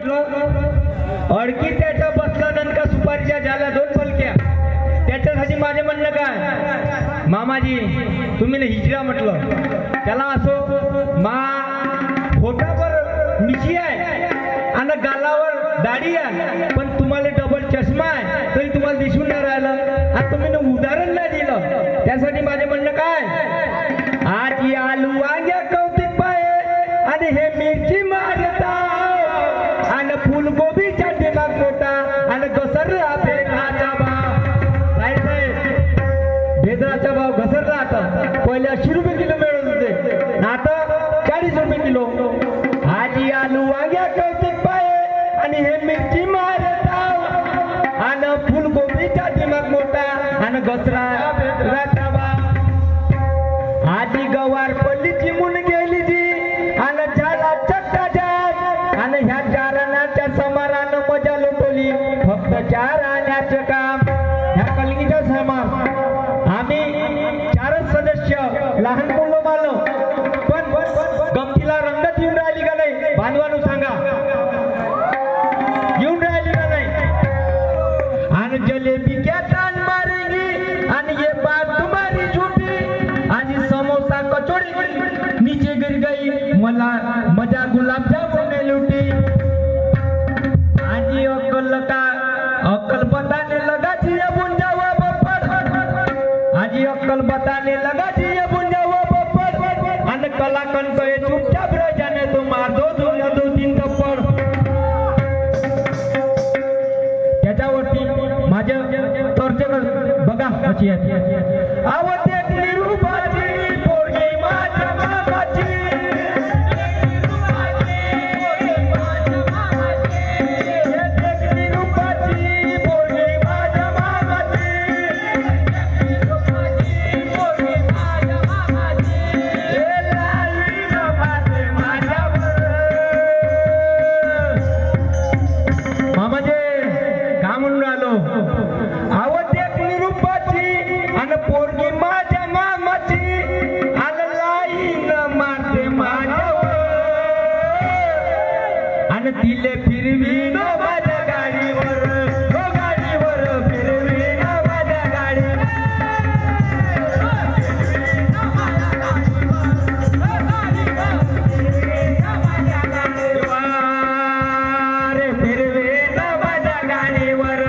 म्हटलं अडकी त्याच्या बसला दणका सुपारीच्या झाल्या 2 फलक्या त्याच्यासाठी माझे म्हणणं काय मामाजी तुम्ही हिजरा म्हटलं त्याला असो मा फोटावर मिशी आहे आणि गालावर दाढी आहे पण तुम्हाला डबल चष्मा आहे तरी तुम्हाला दिसून नाही राहिलं आता तुम्ही उदाहरण नाही दिलं त्यासाठी माझे म्हणणं काय आज आलू वांग्या कौतिक पाय आणि हे मिरची मारता आणि फुलगोबीच्या दिमाग मोठा आणि घसरला भेदराचा भाव साहेब भेदराचा भाव घसरला आता पहिले 80 रुपये किलो मिळत होते आता 40 रुपये किलो आज आलू वांग्या कौतिक पाय आणि हे मिरची मारता आणि फुलगोबीचा दिमाग मोठा आणि घसरा भेदराचा भाव आजी गवार पल्ली चिमून गेली जी आणि झाला चट्टा जाम आणि ह्या 4 आण्याच्या समारानं मजा लुटवली फक्त 4 आण्याचं काम ह्या कलगीच्या समार आम्ही 4च सदस्य लहान मुलं मालो पण गमतीला रंगत येऊन राहिली का नाही बांधवानू सांगा येऊन राहिली का नाही आणि जलेबी क्या तान मारेगी आणि ये बात तुम्हारी झूठी आज समोसा कचौड़ी नीचे गिर गई मला मजा गुलाब जामुन ने लूटी आज अक्कल बताने लगा जी ये बुंजावा बप्पड़ आज अक्कल बताने लगा जी ये बुंजावा बप्पड़ अन कलाकन को चुपचाप रह जाने तो मार दो 2-3 थप्पड़ त्याच्यावरती माझं तर्जन बघा कशी आहे आवते निरूपाची पोरगी माझ्या मामाची निरूपाची पोरगी माझ्या मामाची मामाजे का म्हणून आलो आवत एक निरूपाची आणि पोरगी माझ्या मामाची आणि लाईन मारते माझ्यावर आणि तिले फिरवी न माझ्या गाडीवर गाडीवर फिरवी न माझ्या गाडीवर फिरवे न माझ्या गाडीवर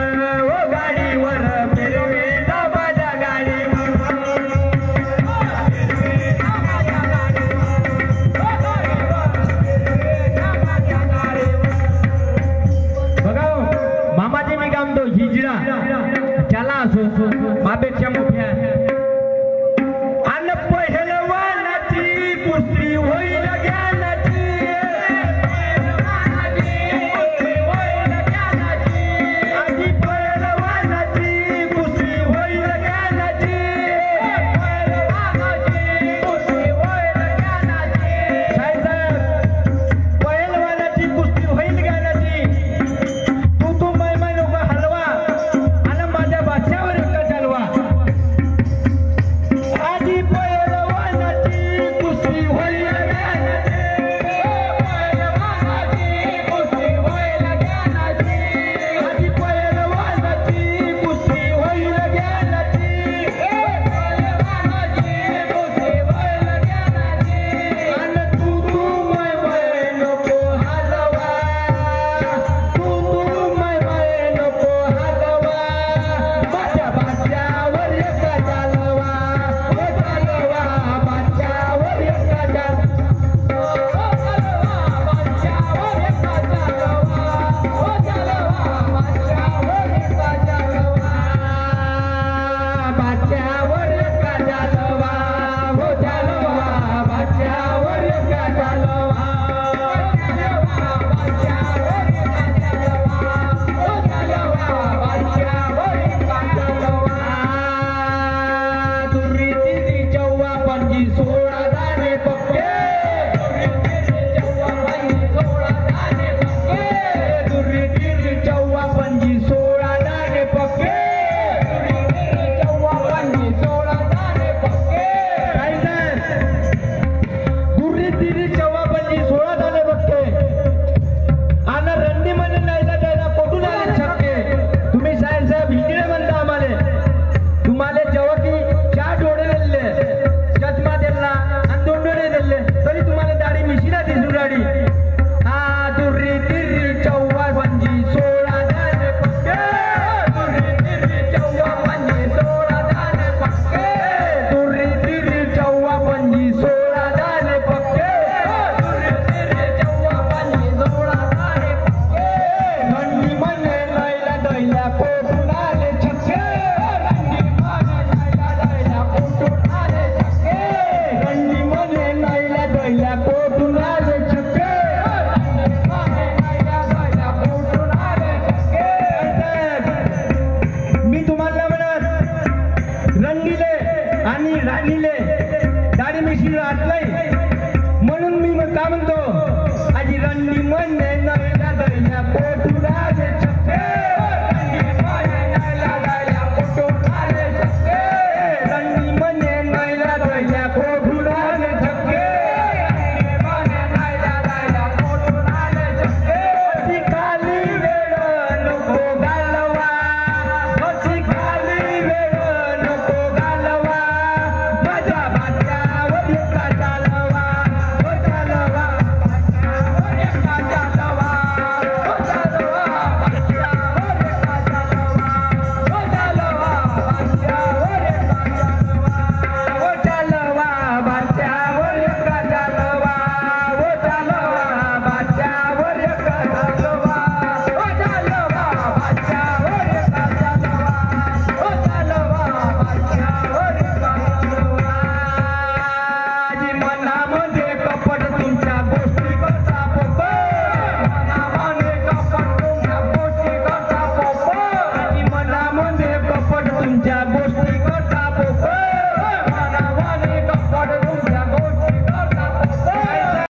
गाडीवर फिरवे न माझ्या गाडीवर बघा मामाजी मी काम तो हिजरा